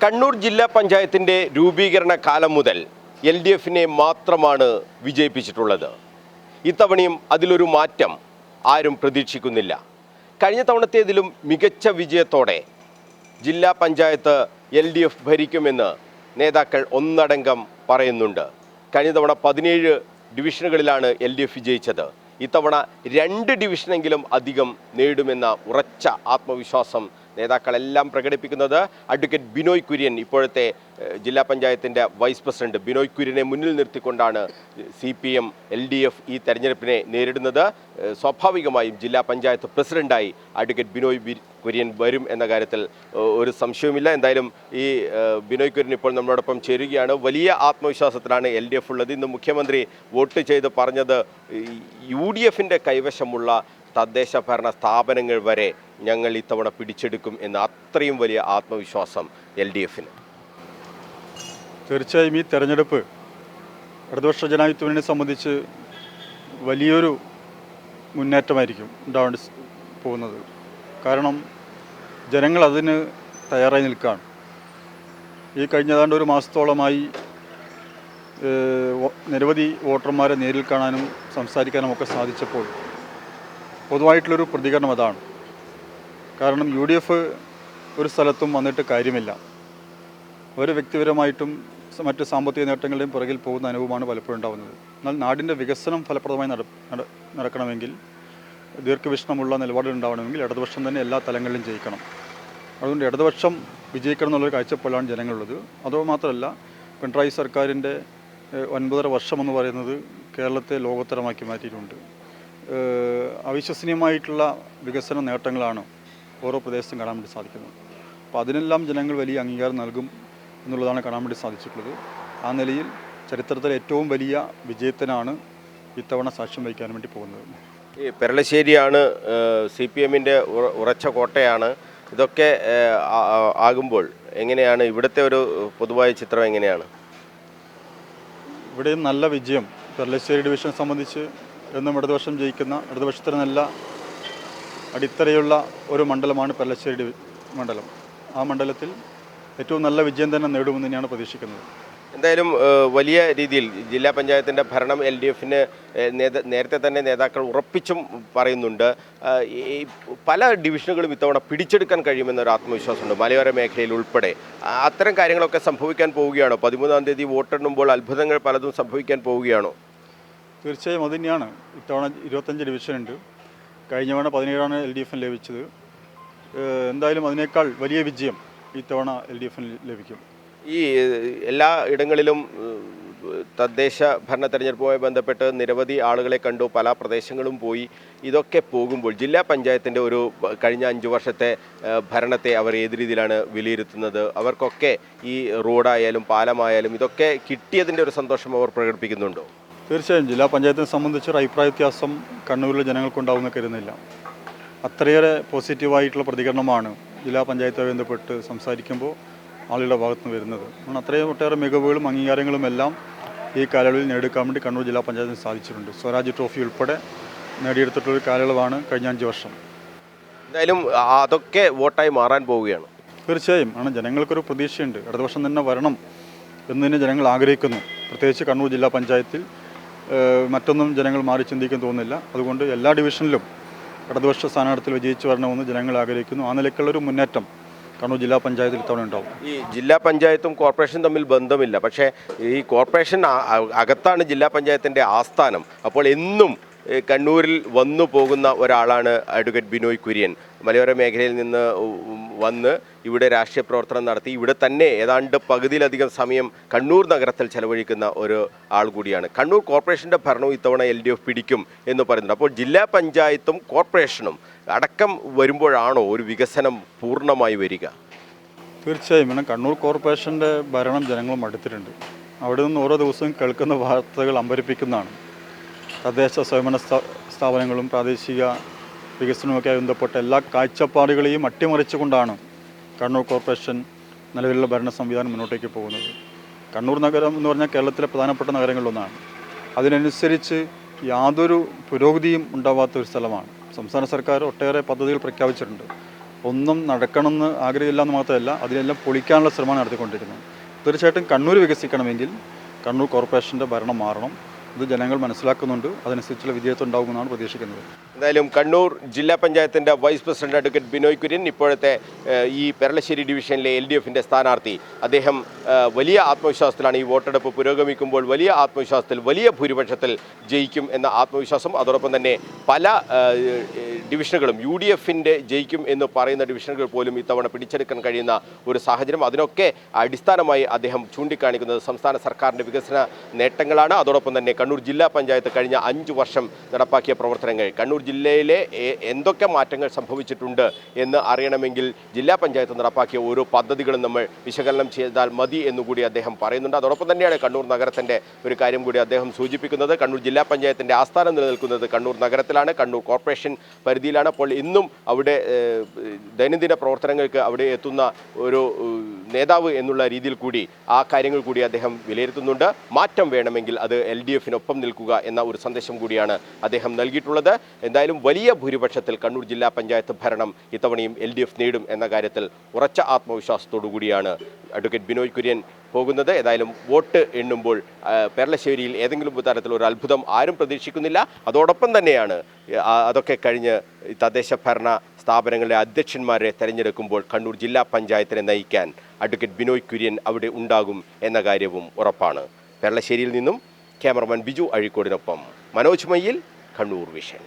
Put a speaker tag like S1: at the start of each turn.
S1: കണ്ണൂർ ജില്ലാ പഞ്ചായത്തിൻ്റെ രൂപീകരണ കാലം മുതൽ LDFനെ മാത്രമാണ് വിജയിപ്പിച്ചിട്ടുള്ളത്. ഇത്തവണയും അതിലൊരു മാറ്റം ആരും പ്രതീക്ഷിക്കുന്നില്ല. കഴിഞ്ഞ തവണത്തേതിലും മികച്ച വിജയത്തോടെ ജില്ലാ പഞ്ചായത്ത് LDF ഭരിക്കുമെന്ന് നേതാക്കൾ ഒന്നടങ്കം പറയുന്നുണ്ട്. കഴിഞ്ഞ തവണ 17 ഡിവിഷനുകളിലാണ് LDF വിജയിച്ചത്. ഇത്തവണ 2 ഡിവിഷനെങ്കിലും അധികം നേടുമെന്ന ഉറച്ച ആത്മവിശ്വാസം നേതാക്കളെല്ലാം പ്രകടിപ്പിക്കുന്നത്. അഡ്വക്കേറ്റ് ബിനോയ് കുര്യൻ, ഇപ്പോഴത്തെ ജില്ലാ പഞ്ചായത്തിൻ്റെ വൈസ് പ്രസിഡന്റ് ബിനോയ് കുര്യനെ മുന്നിൽ നിർത്തിക്കൊണ്ടാണ് CPM LDF ഈ തെരഞ്ഞെടുപ്പിനെ നേരിടുന്നത്. സ്വാഭാവികമായും ജില്ലാ പഞ്ചായത്ത് പ്രസിഡന്റായി അഡ്വക്കേറ്റ് ബിനോയ് കുര്യൻ വരും എന്ന കാര്യത്തിൽ ഒരു സംശയവുമില്ല. എന്തായാലും ഈ ബിനോയ് കുര്യൻ ഇപ്പോൾ നമ്മളോടൊപ്പം ചേരുകയാണ്. വലിയ ആത്മവിശ്വാസത്തിലാണ് LDF ഉള്ളത്. ഇന്ന് മുഖ്യമന്ത്രി വോട്ട് ചെയ്ത് പറഞ്ഞത് UDFൻ്റെ കൈവശമുള്ള തദ്ദേശ ഭരണ സ്ഥാപനങ്ങൾ വരെ ഞങ്ങൾ ഇത്തവണ പിടിച്ചെടുക്കും എന്ന അത്രയും വലിയ ആത്മവിശ്വാസം LDFന്.
S2: തീർച്ചയായും ഈ തെരഞ്ഞെടുപ്പ് ഇടതുപക്ഷ ജനാധിപത്യത്തിനെ സംബന്ധിച്ച് വലിയൊരു മുന്നേറ്റമായിരിക്കും ഉണ്ടാവേണ്ടി പോകുന്നത്. കാരണം ജനങ്ങൾ അതിന് തയ്യാറായി നിൽക്കുകയാണ്. ഈ കഴിഞ്ഞ ഏതാണ്ട് ഒരു മാസത്തോളമായി നിരവധി വോട്ടർമാരെ നേരിൽ കാണാനും സംസാരിക്കാനും ഒക്കെ സാധിച്ചപ്പോൾ പൊതുവായിട്ടുള്ളൊരു പ്രതികരണം അതാണ്. കാരണം UDF ഒരു സ്ഥലത്തും വന്നിട്ട് കാര്യമില്ല. ഒരു വ്യക്തിപരമായിട്ടും മറ്റ് സാമ്പത്തിക നേട്ടങ്ങളുടെയും പുറകിൽ പോകുന്ന അനുഭവമാണ് പലപ്പോഴും ഉണ്ടാകുന്നത്. എന്നാൽ നാടിൻ്റെ വികസനം ഫലപ്രദമായി നടക്കണമെങ്കിൽ, ദീർഘവീക്ഷണമുള്ള നിലപാടുണ്ടാവണമെങ്കിൽ ഇടതുപക്ഷം തന്നെ എല്ലാ തലങ്ങളിലും ജയിക്കണം. അതുകൊണ്ട് ഇടതുപക്ഷം വിജയിക്കണം എന്നുള്ളൊരു കാഴ്ചപ്പാടാണ് ജനങ്ങളുള്ളത്. അതുമാത്രമല്ല, പിണറായി സർക്കാരിൻ്റെ 9.5 വർഷമെന്ന് പറയുന്നത് കേരളത്തെ ലോകോത്തരമാക്കി മാറ്റിയിട്ടുണ്ട്. അവിശ്വസനീയമായിട്ടുള്ള വികസന നേട്ടങ്ങളാണ് ഓരോ പ്രദേശത്തും കാണാൻ വേണ്ടി സാധിക്കുന്നത്. അപ്പോൾ അതിനെല്ലാം ജനങ്ങൾ വലിയ അംഗീകാരം നൽകും എന്നുള്ളതാണ് കാണാൻ വേണ്ടി സാധിച്ചിട്ടുള്ളത്. ആ നിലയിൽ ചരിത്രത്തിലെ ഏറ്റവും വലിയ വിജയത്തിനാണ് ഇത്തവണ സാക്ഷ്യം വഹിക്കാൻ വേണ്ടി പോകുന്നത്.
S1: ഈ പെരളശ്ശേരിയാണ് CPMൻ്റെ ഉറച്ച കോട്ടയാണ്. ഇതൊക്കെ ആകുമ്പോൾ എങ്ങനെയാണ് ഇവിടുത്തെ ഒരു പൊതുവായ ചിത്രം എങ്ങനെയാണ്?
S2: ഇവിടെയും നല്ല വിജയം പെരളശ്ശേരി ഡിവിഷനെ സംബന്ധിച്ച് എന്നും ഇടതുപക്ഷം ജയിക്കുന്ന, ഇടതുപക്ഷത്തിന് നല്ല അടിത്തറയുള്ള ഒരു മണ്ഡലമാണ് പെരളശ്ശേരി മണ്ഡലം. ആ മണ്ഡലത്തിൽ ഏറ്റവും നല്ല വിജയം തന്നെ നേടുമെന്ന് തന്നെയാണ് പ്രതീക്ഷിക്കുന്നത്.
S1: എന്തായാലും വലിയ രീതിയിൽ ജില്ലാ പഞ്ചായത്തിൻ്റെ ഭരണം LDFന് നേരത്തെ തന്നെ നേതാക്കൾ ഉറപ്പിച്ചും പറയുന്നുണ്ട്. ഈ പല ഡിവിഷനുകളും ഇത്തവണ പിടിച്ചെടുക്കാൻ കഴിയുമെന്നൊരു ആത്മവിശ്വാസമുണ്ട്, മലയോര മേഖലയിൽ ഉൾപ്പെടെ. അത്തരം കാര്യങ്ങളൊക്കെ സംഭവിക്കാൻ പോവുകയാണോ? 13-ാം തീയതി വോട്ടെണ്ണുമ്പോൾ അത്ഭുതങ്ങൾ പലതും സംഭവിക്കാൻ പോവുകയാണോ?
S2: തീർച്ചയായും അത് തന്നെയാണ്. ഇത്തവണ 25 ഡിവിഷനുണ്ട്. കഴിഞ്ഞ തവണ 17ആണ് LDFന് ലഭിച്ചത്. എന്തായാലും അതിനേക്കാൾ വലിയ വിജയം ഇത്തവണ LDFന് ലഭിക്കും.
S1: ഈ എല്ലാ ഇടങ്ങളിലും തദ്ദേശ ഭരണ തെരഞ്ഞെടുപ്പുമായി ബന്ധപ്പെട്ട് നിരവധി ആളുകളെ കണ്ടു, പല പ്രദേശങ്ങളും പോയി. ഇതൊക്കെ പോകുമ്പോൾ ജില്ലാ പഞ്ചായത്തിൻ്റെ ഒരു കഴിഞ്ഞ 5 വർഷത്തെ ഭരണത്തെ അവർ ഏത് രീതിയിലാണ് വിലയിരുത്തുന്നത്? അവർക്കൊക്കെ ഈ റോഡായാലും പാലമായാലും ഇതൊക്കെ കിട്ടിയതിൻ്റെ ഒരു സന്തോഷം അവർ പ്രകടിപ്പിക്കുന്നുണ്ടോ?
S2: തീർച്ചയായും ജില്ലാ പഞ്ചായത്തിനെ സംബന്ധിച്ചൊരു അഭിപ്രായ വ്യത്യാസം കണ്ണൂരിലെ ജനങ്ങൾക്കുണ്ടാവുമെന്ന് കരുതുന്നില്ല. അത്രയേറെ പോസിറ്റീവായിട്ടുള്ള പ്രതികരണമാണ് ജില്ലാ പഞ്ചായത്തുമായി ബന്ധപ്പെട്ട് സംസാരിക്കുമ്പോൾ ആളുകളുടെ ഭാഗത്ത് നിന്ന് വരുന്നത്. അത്രയും ഒട്ടേറെ മികവുകളും അംഗീകാരങ്ങളും എല്ലാം ഈ കാലയളവിൽ നേടിയെടുക്കാൻ വേണ്ടി കണ്ണൂർ ജില്ലാ പഞ്ചായത്തിന് സാധിച്ചിട്ടുണ്ട്. സ്വരാജ് ട്രോഫി ഉൾപ്പെടെ നേടിയെടുത്തിട്ടുള്ളൊരു കാലയളവാണ് കഴിഞ്ഞ 5 വർഷം.
S1: എന്തായാലും അതൊക്കെ വോട്ടായി മാറാൻ പോവുകയാണ്.
S2: തീർച്ചയായും ജനങ്ങൾക്കൊരു പ്രതീക്ഷയുണ്ട്. ഇടതുപക്ഷം തന്നെ വരണം എന്ന് തന്നെ ജനങ്ങൾ ആഗ്രഹിക്കുന്നു. പ്രത്യേകിച്ച് കണ്ണൂർ ജില്ലാ പഞ്ചായത്തിൽ മറ്റൊന്നും ജനങ്ങൾ മാറി ചിന്തിക്കാൻ തോന്നുന്നില്ല. അതുകൊണ്ട് എല്ലാ ഡിവിഷനിലും ഇടതുപക്ഷ സ്ഥാനാർത്ഥിയിൽ വിജയിച്ചു വരണമെന്ന് ജനങ്ങൾ ആഗ്രഹിക്കുന്നു. ആ നിലയ്ക്കുള്ളൊരു മുന്നേറ്റം കണ്ണൂർ ജില്ലാ പഞ്ചായത്തിൽ ഇത്തവണ ഉണ്ടാവും.
S1: ഈ ജില്ലാ പഞ്ചായത്തും കോർപ്പറേഷനും തമ്മിൽ ബന്ധമില്ല, പക്ഷേ ഈ കോർപ്പറേഷൻ അകത്താണ് ജില്ലാ പഞ്ചായത്തിൻ്റെ ആസ്ഥാനം. അപ്പോൾ എന്നും കണ്ണൂരിൽ വന്നു പോകുന്ന ഒരാളാണ് അഡ്വക്കേറ്റ് ബിനോയ് കുര്യൻ. മലയോര മേഖലയിൽ നിന്ന് വന്ന് ഇവിടെ രാഷ്ട്രീയ പ്രവർത്തനം നടത്തി ഇവിടെ തന്നെ ഏതാണ്ട് പകുതിയിലധികം സമയം കണ്ണൂർ നഗരത്തിൽ ചെലവഴിക്കുന്ന ഒരു ആൾ കൂടിയാണ്. കണ്ണൂർ കോർപ്പറേഷൻ്റെ ഭരണവും ഇത്തവണ LDF പിടിക്കും എന്ന് പറയുന്നുണ്ട്. അപ്പോൾ ജില്ലാ പഞ്ചായത്തും കോർപ്പറേഷനും അടക്കം വരുമ്പോഴാണോ ഒരു വികസനം പൂർണ്ണമായി വരിക?
S2: തീർച്ചയായും കണ്ണൂർ കോർപ്പറേഷൻ്റെ ഭരണം ജനങ്ങളും അടുത്തിട്ടുണ്ട്. അവിടെ നിന്ന് ഓരോ ദിവസവും കേൾക്കുന്ന വാർത്തകൾ അമ്പരിപ്പിക്കുന്നതാണ്. തദ്ദേശ സ്വയംഭരണ സ്ഥാപനങ്ങളും പ്രാദേശിക വികസനവുമൊക്കെ ബന്ധപ്പെട്ട എല്ലാ കാഴ്ചപ്പാടുകളെയും അട്ടിമറിച്ചുകൊണ്ടാണ് കണ്ണൂർ കോർപ്പറേഷൻ നിലവിലുള്ള ഭരണ സംവിധാനം മുന്നോട്ടേക്ക് പോകുന്നത്. കണ്ണൂർ നഗരം എന്ന് പറഞ്ഞാൽ കേരളത്തിലെ പ്രധാനപ്പെട്ട നഗരങ്ങളിലൊന്നാണ്. അതിനനുസരിച്ച് യാതൊരു പുരോഗതിയും ഉണ്ടാവാത്ത ഒരു സ്ഥലമാണ്. സംസ്ഥാന സർക്കാർ ഒട്ടേറെ പദ്ധതികൾ പ്രഖ്യാപിച്ചിട്ടുണ്ട്. ഒന്നും നടക്കണമെന്ന് ആഗ്രഹമില്ല എന്ന് മാത്രമല്ല അതിനെല്ലാം പൊളിക്കാനുള്ള ശ്രമമാണ് നടത്തിക്കൊണ്ടിരിക്കുന്നത്. തീർച്ചയായിട്ടും കണ്ണൂർ വികസിക്കണമെങ്കിൽ കണ്ണൂർ കോർപ്പറേഷൻ്റെ ഭരണം മാറണം. ഇത് ജനങ്ങൾ മനസ്സിലാക്കുന്നുണ്ട്. അതനുസരിച്ചുള്ള വിജയത്വം ഉണ്ടാകുമെന്നാണ് പ്രതീക്ഷിക്കുന്നത്.
S1: എന്തായാലും കണ്ണൂർ ജില്ലാ പഞ്ചായത്തിൻ്റെ vice president advocate Binoy Kurian, ഇപ്പോഴത്തെ ഈ പെരളശ്ശേരി ഡിവിഷനിലെ LDFൻ്റെ സ്ഥാനാർത്ഥി, അദ്ദേഹം വലിയ ആത്മവിശ്വാസത്തിലാണ്. ഈ വോട്ടെടുപ്പ് പുരോഗമിക്കുമ്പോൾ വലിയ ആത്മവിശ്വാസത്തിൽ, വലിയ ഭൂരിപക്ഷത്തിൽ ജയിക്കും എന്ന ആത്മവിശ്വാസം. അതോടൊപ്പം തന്നെ പല ഡിവിഷനുകളും UDFൻ്റെ ജയിക്കും എന്ന് പറയുന്ന ഡിവിഷനുകൾ പോലും ഇത്തവണ പിടിച്ചെടുക്കാൻ കഴിയുന്ന ഒരു സാഹചര്യം. അതിനൊക്കെ അടിസ്ഥാനമായി അദ്ദേഹം ചൂണ്ടിക്കാണിക്കുന്നത് സംസ്ഥാന സർക്കാരിൻ്റെ വികസന നേട്ടങ്ങളാണ്. അതോടൊപ്പം തന്നെ കണ്ണൂർ ജില്ലാ പഞ്ചായത്ത് കഴിഞ്ഞ 5 വർഷം നടപ്പാക്കിയ പ്രവർത്തനങ്ങൾ, കണ്ണൂർ ജില്ലയിലെ എന്തൊക്കെ മാറ്റങ്ങൾ സംഭവിച്ചിട്ടുണ്ട് എന്ന് അറിയണമെങ്കിൽ ജില്ലാ പഞ്ചായത്ത് നടപ്പാക്കിയ ഓരോ പദ്ധതികളും നമ്മൾ വിശകലനം ചെയ്താൽ മതി എന്നുകൂടി അദ്ദേഹം പറയുന്നുണ്ട്. അതോടൊപ്പം തന്നെയാണ് കണ്ണൂർ നഗരത്തിൻ്റെ ഒരു കാര്യം കൂടി അദ്ദേഹം സൂചിപ്പിക്കുന്നത്. കണ്ണൂർ ജില്ലാ പഞ്ചായത്തിൻ്റെ ആസ്ഥാനം നിലനിൽക്കുന്നത് കണ്ണൂർ നഗരത്തിലാണ്, കണ്ണൂർ കോർപ്പറേഷൻ പരിധിയിലാണ്. അപ്പോൾ ഇന്നും അവിടെ ദൈനംദിന പ്രവർത്തനങ്ങൾക്ക് അവിടെ എത്തുന്ന ഒരു നേതാവ് എന്നുള്ള രീതിയിൽ കൂടി ആ കാര്യങ്ങൾ കൂടി അദ്ദേഹം വിലയിരുത്തുന്നുണ്ട്. മാറ്റം വേണമെങ്കിൽ അത് LDFനൊപ്പം നിൽക്കുക എന്ന ഒരു സന്ദേശം കൂടിയാണ് അദ്ദേഹം നൽകിയിട്ടുള്ളത്. എന്തായാലും വലിയ ഭൂരിപക്ഷത്തിൽ കണ്ണൂർ ജില്ലാ പഞ്ചായത്ത് ഭരണം ഇത്തവണയും LDF നേടും എന്ന കാര്യത്തിൽ ഉറച്ച ആത്മവിശ്വാസത്തോടു കൂടിയാണ് അഡ്വക്കേറ്റ് ബിനോയ് കുര്യൻ പോകുന്നത്. ഏതായാലും വോട്ട് എണ്ണുമ്പോൾ പെരളശ്ശേരിയിൽ ഏതെങ്കിലും തരത്തിലൊരു അത്ഭുതം ആരും പ്രതീക്ഷിക്കുന്നില്ല. അതോടൊപ്പം തന്നെയാണ് അതൊക്കെ കഴിഞ്ഞ് തദ്ദേശ ഭരണ സ്ഥാപനങ്ങളിലെ അധ്യക്ഷന്മാരെ തെരഞ്ഞെടുക്കുമ്പോൾ കണ്ണൂർ ജില്ലാ പഞ്ചായത്തിനെ നയിക്കാൻ അഡ്വക്കേറ്റ് ബിനോയ് കുര്യൻ അവിടെ ഉണ്ടാകും എന്ന കാര്യവും ഉറപ്പാണ്. പെരളശ്ശേരിയിൽ നിന്നും ക്യാമറമാൻ ബിജു അഴീക്കോടിനൊപ്പം മനോജ് മയ്യിൽ, കണ്ണൂർ വിഷൻ.